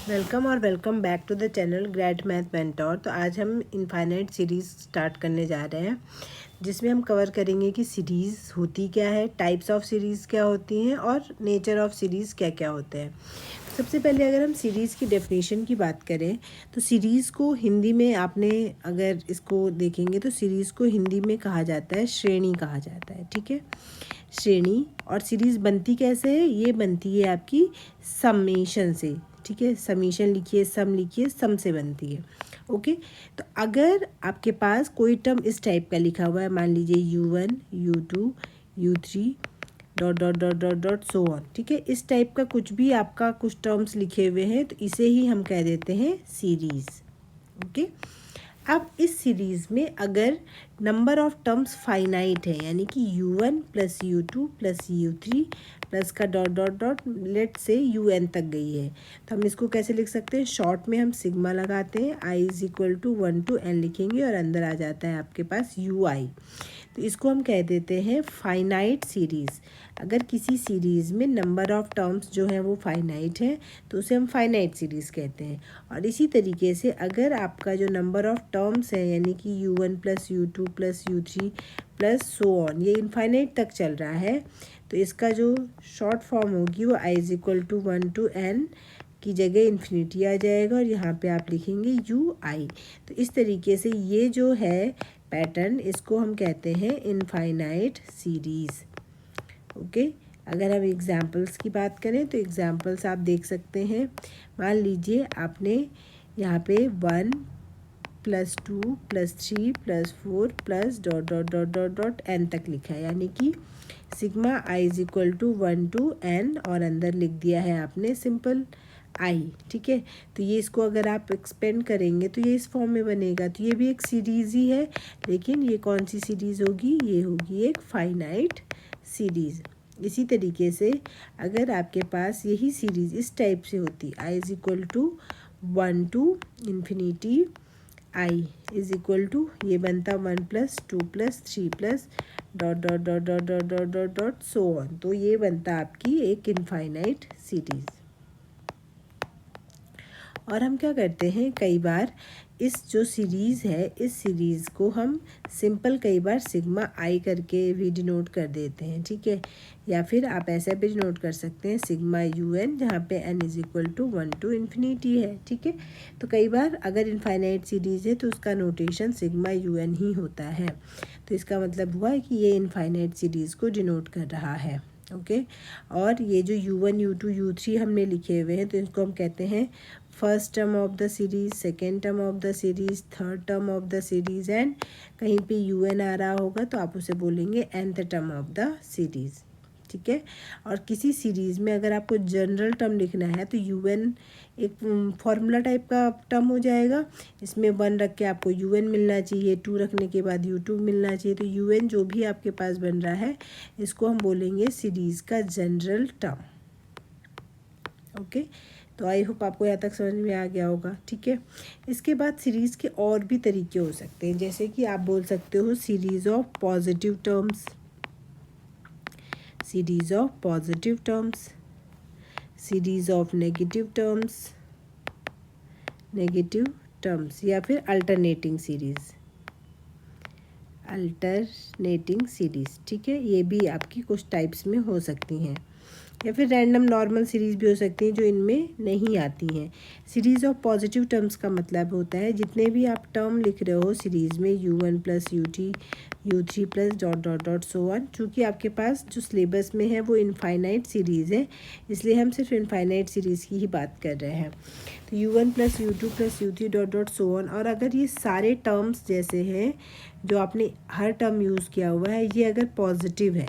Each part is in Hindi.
वेलकम और welcome back to the channel great math mentor. तो आज हम इनफाइनाइट सीरीज़ स्टार्ट करने जा रहे हैं, जिसमें हम कवर करेंगे कि सीरीज़ होती क्या है, टाइप्स ऑफ सीरीज़ क्या होती हैं और नेचर ऑफ सीरीज़ क्या क्या होते हैं। सबसे पहले अगर हम सीरीज़ की डेफिनेशन की बात करें तो सीरीज़ को हिंदी में आपने अगर इसको देखेंगे तो सीरीज़ को हिंदी में कहा जाता है श्रेणी कहा जाता है। ठीक है, श्रेणी। और सीरीज़ बनती कैसे है? ये बनती है आपकी समेशन से। ठीक है, समीशन लिखिए, सम लिखिए, सम से बनती है। ओके, तो अगर आपके पास कोई टर्म इस टाइप का लिखा हुआ है, मान लीजिए U1 U2 U3 dot dot dot dot dot so on. ठीक है, इस टाइप का कुछ भी आपका कुछ टर्म्स लिखे हुए हैं तो इसे ही हम कह देते हैं सीरीज़। ओके, अब इस सीरीज़ में अगर नंबर ऑफ टर्म्स फाइनाइट है, यानी कि U1 plus U2 plus U3 plus का डॉट डॉट डॉट लेट से UN तक गई है, तो हम इसको कैसे लिख सकते हैं? शॉर्ट में हम सिग्मा लगाते हैं, I is equal to 1 to N लिखेंगे और अंदर आ जाता है आपके पास UI। तो इसको हम कह देते हैं फाइनाइट सीरीज़। अगर किसी सीरीज़ में नंबर ऑफ टर्म्स जो हैं वो फाइनाइट है तो उसे हम फाइनाइट सीरीज़ कहते हैं। और इसी तरीके से अगर आपका जो नंबर ऑफ टर्म्स है, यानी कि U1 plus U2 plus U3 plus so on, ये इनफाइनाइट तक चल रहा है, तो इसका जो शॉर्ट फॉर्म होगी वो I is equal to 1 to N की जगह इन्फिनिटी आ जाएगा और यहाँ पे आप लिखेंगे UI। तो इस तरीके से ये जो है पैटर्न, इसको हम कहते हैं इनफाइनाइट सीरीज़। ओके, अगर हम एग्ज़ाम्पल्स की बात करें तो एग्ज़ाम्पल्स आप देख सकते हैं। मान लीजिए आपने यहाँ पे 1 plus 2 plus 3 plus 4 plus dot dot dot dot dot N तक लिखा है, यानी कि sigma I is equal to 1 to N और अंदर लिख दिया है आपने सिंपल I। ठीक है, तो ये इसको अगर आप एक्सपेंड करेंगे तो ये इस फॉर्म में बनेगा। तो ये भी एक सीरीज़ ही है, लेकिन ये कौन सी सीरीज़ होगी? ये होगी एक फाइनाइट सीरीज़। इसी तरीके से अगर आपके पास यही सीरीज़ इस टाइप से होती, I is equal to 1 to infinity I is equal to, ये बनता 1 plus 2 plus 3 plus dot dot dot dot dot dot dot dot so on, तो ये बनता आपकी एक इनफाइनाइट सीरीज़। और हम क्या करते हैं, कई बार इस जो सीरीज़ है, इस सीरीज़ को हम सिंपल कई बार सिग्मा I करके भी डिनोट कर देते हैं। ठीक है, या फिर आप ऐसा भी डिनोट कर सकते हैं सिग्मा UN, जहाँ पे N is equal to 1 to infinity है। ठीक है, तो कई बार अगर इनफाइनाइट सीरीज़ है तो उसका नोटेशन सिग्मा UN ही होता है। तो इसका मतलब हुआ कि ये इनफाइनाइट सीरीज़ को डिनोट कर रहा है। ओके, और ये जो U1 U2 U3 हमने लिखे हुए हैं तो इसको हम कहते हैं first term of the series, second term of the series, third term of the series, and कहीं पे UN आ रहा होगा तो आप उसे बोलेंगे nth term of the series. ठीक है, और किसी सीरीज़ में अगर आपको जनरल टर्म लिखना है तो UN एक फॉर्मूला टाइप का टर्म हो जाएगा। इसमें 1 रख के आपको UN मिलना चाहिए, 2 रखने के बाद U2 मिलना चाहिए। तो UN जो भी आपके पास बन रहा है, इसको हम बोलेंगे सीरीज़ का जनरल टर्म। ओके, तो आई होप आपको यहाँ तक समझ में आ गया होगा। ठीक है, इसके बाद सीरीज़ के और भी तरीके हो सकते हैं, जैसे कि आप बोल सकते हो series of positive terms, series of positive terms, series of negative terms, negative terms, या फिर अल्टरनेटिंग सीरीज़, अल्टरनेटिंग सीरीज़। ठीक है, ये भी आपकी कुछ टाइप्स में हो सकती हैं, या फिर रैंडम नॉर्मल सीरीज़ भी हो सकती हैं जो इनमें नहीं आती हैं। सीरीज़ ऑफ पॉजिटिव टर्म्स का मतलब होता है जितने भी आप टर्म लिख रहे हो सीरीज़ में, U1 plus U3 plus dot dot dot so on, चूँकि आपके पास जो सिलेबस में है वो इनफाइनाइट सीरीज़ है, इसलिए हम सिर्फ इनफाइनाइट सीरीज़ की ही बात कर रहे हैं। तो U1 plus U2 plus U3 dot dot so on, और अगर ये सारे टर्म्स जैसे हैं जो आपने हर टर्म यूज़ किया हुआ है, ये अगर पॉजिटिव है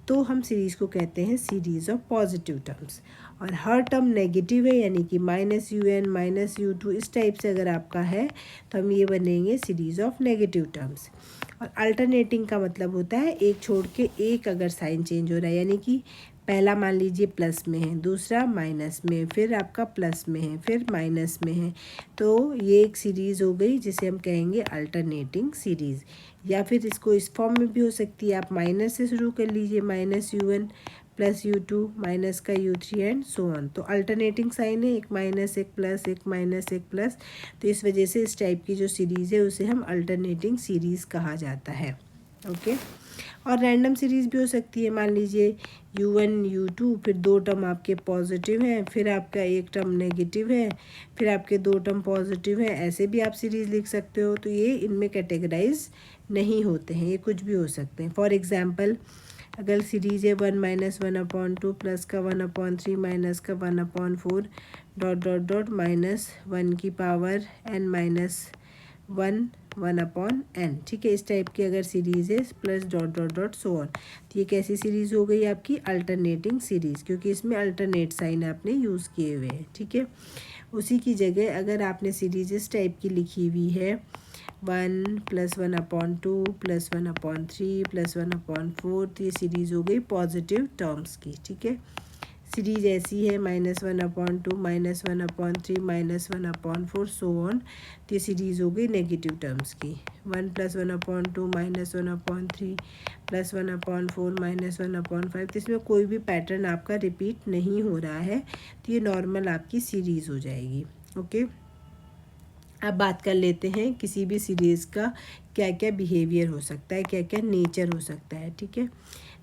तो हम सीरीज़ को कहते हैं सीरीज़ ऑफ पॉजिटिव टर्म्स। और हर टर्म नेगेटिव है, यानी कि -UN -U2 इस टाइप से अगर आपका है तो हम ये बनेंगे सीरीज़ ऑफ नेगेटिव टर्म्स। और अल्टरनेटिंग का मतलब होता है एक छोड़ के एक अगर साइन चेंज हो रहा है, यानी कि पहला मान लीजिए प्लस में है, दूसरा माइनस में, फिर आपका प्लस में है, फिर माइनस में है, तो ये एक सीरीज़ हो गई जिसे हम कहेंगे अल्टरनेटिंग सीरीज़। या फिर इसको इस फॉर्म में भी हो सकती है, आप माइनस से शुरू कर लीजिए, -UN प्लस U2 माइनस का U3 एंड सो ऑन। तो अल्टरनेटिंग साइन है, एक माइनस एक प्लस, एक माइनस एक प्लस, तो इस वजह से इस टाइप की जो सीरीज़ है उसे हम अल्टरनेटिंग सीरीज़ कहा जाता है। ओके, और रैंडम सीरीज़ भी हो सकती है। मान लीजिए U1 U2, फिर 2 टर्म आपके पॉजिटिव हैं, फिर आपका एक टर्म नेगेटिव है, फिर आपके 2 टर्म पॉजिटिव हैं, ऐसे भी आप सीरीज़ लिख सकते हो। तो ये इनमें कैटेगराइज नहीं होते हैं, ये कुछ भी हो सकते हैं। फॉर एग्जांपल अगर सीरीज़ है 1 माइनस 1/2 प्लस का 1/3 माइनस का 1/4 डॉट डॉट डॉट माइनस 1 की पावर n माइनस 1/n, ठीक है, इस टाइप की अगर सीरीज़ है plus dot dot dot so on, तो ये कैसी सीरीज़ हो गई आपकी? अल्टरनेटिंग सीरीज़, क्योंकि इसमें अल्टरनेट साइन आपने यूज़ किए हुए हैं। ठीक है, उसी की जगह अगर आपने सीरीज इस टाइप की लिखी हुई है 1 प्लस 1/2 प्लस 1/3 प्लस 1/4, तो ये सीरीज़ हो गई पॉजिटिव टर्म्स की। ठीक है, सीरीज ऐसी है -1/2 -1/3 -1/4 सो ऑन, तो ये सीरीज़ हो गई नेगेटिव टर्म्स की। 1 प्लस 1/2 -1/3 प्लस 1/4 -1/5, तो इसमें कोई भी पैटर्न आपका रिपीट नहीं हो रहा है, तो ये नॉर्मल आपकी सीरीज़ हो जाएगी। ओके, अब बात कर लेते हैं किसी भी सीरीज़ का क्या क्या बिहेवियर हो सकता है, क्या क्या नेचर हो सकता है। ठीक है,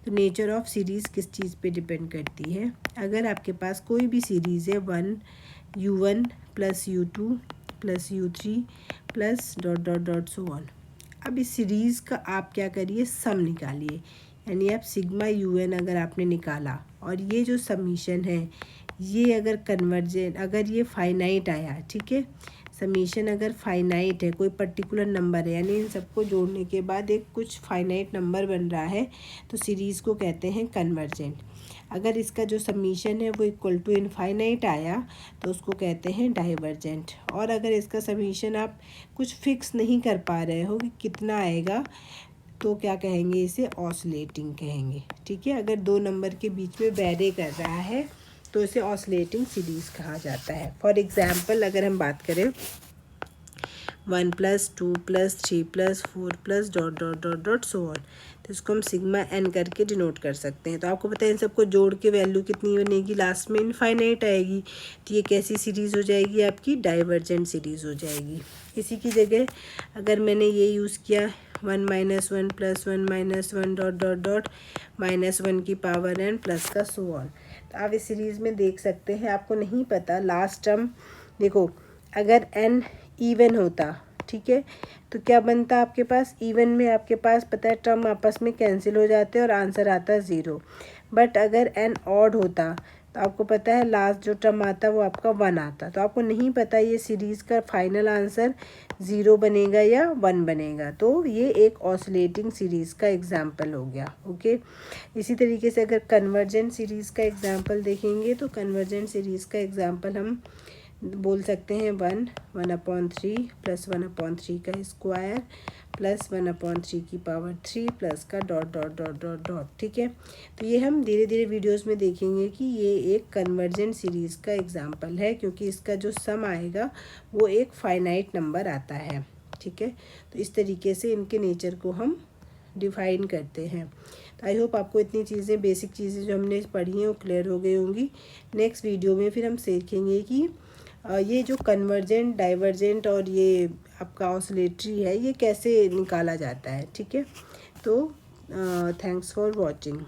तो नेचर ऑफ सीरीज़ किस चीज़ पे डिपेंड करती है? अगर आपके पास कोई भी सीरीज़ है 1 U1 plus U2 plus U3 plus dot dot dot so on, अब इस सीरीज़ का आप क्या करिए? सम निकालिए, यानी आप सिग्मा UN अगर आपने निकाला और ये जो समीशन है ये अगर कन्वर्जेंट, अगर ये फाइनाइट आया, ठीक है, समीशन अगर फाइनाइट है, कोई पर्टिकुलर नंबर है, यानी इन सबको जोड़ने के बाद एक कुछ फाइनाइट नंबर बन रहा है, तो सीरीज़ को कहते हैं कन्वर्जेंट। अगर इसका जो समीशन है वो इक्वल टू इनफाइनाइट आया तो उसको कहते हैं डाइवर्जेंट। और अगर इसका समीशन आप कुछ फिक्स नहीं कर पा रहे हो कि कितना आएगा, तो क्या कहेंगे? इसे ऑसिलेटिंग कहेंगे। ठीक है, अगर दो नंबर के बीच में वेरी कर रहा है तो इसे ऑसिलेटिंग सीरीज़ कहा जाता है। फॉर एग्जांपल अगर हम बात करें 1 plus 2 plus 3 plus 4 plus dot dot dot dot so on, तो इसको हम सिग्मा n करके डिनोट कर सकते हैं। तो आपको पता है इन सबको जोड़ के वैल्यू कितनी बनेगी? लास्ट में इनफाइनाइट आएगी, तो ये कैसी सीरीज़ हो जाएगी? आपकी डाइवर्जेंट सीरीज़ हो जाएगी। इसी की जगह अगर मैंने ये यूज़ किया 1 minus 1 plus 1 minus 1 dot dot dot minus 1 की पावर n प्लस का सो ऑन, तो आप इस सीरीज़ में देख सकते हैं, आपको नहीं पता लास्ट टर्म, देखो अगर n इवन होता, ठीक है, तो क्या बनता आपके पास? इवन में आपके पास पता है टर्म आपस में कैंसिल हो जाते हैं और आंसर आता 0। बट अगर n ऑड होता तो आपको पता है लास्ट जो टर्म आता वो आपका 1 आता, तो आपको नहीं पता ये सीरीज़ का फाइनल आंसर 0 बनेगा या 1 बनेगा, तो ये एक ऑसिलेटिंग सीरीज़ का एग्जाम्पल हो गया। ओके, इसी तरीके से अगर कन्वर्जेंट सीरीज़ का एग्जाम्पल देखेंगे तो कन्वर्जेंट सीरीज़ का एग्जाम्पल हम बोल सकते हैं 1/3 प्लस 1/3 का स्क्वायर प्लस 1/3 की पावर 3 प्लस का dot dot dot dot dot. ठीक है, तो ये हम धीरे धीरे वीडियोस में देखेंगे कि ये एक कन्वर्जेंट सीरीज़ का एग्जाम्पल है, क्योंकि इसका जो सम आएगा वो एक फाइनाइट नंबर आता है। ठीक है, तो इस तरीके से इनके नेचर को हम डिफाइन करते हैं। तो आई होप आपको इतनी चीज़ें, बेसिक चीज़ें जो हमने पढ़ी हैं वो क्लियर हो गई होंगी। नेक्स्ट वीडियो में फिर हम सीखेंगे कि ये जो कन्वर्जेंट, डाइवर्जेंट और ये आपका ऑसिलेटरी है ये कैसे निकाला जाता है। ठीक है, तो थैंक्स फॉर वॉचिंग।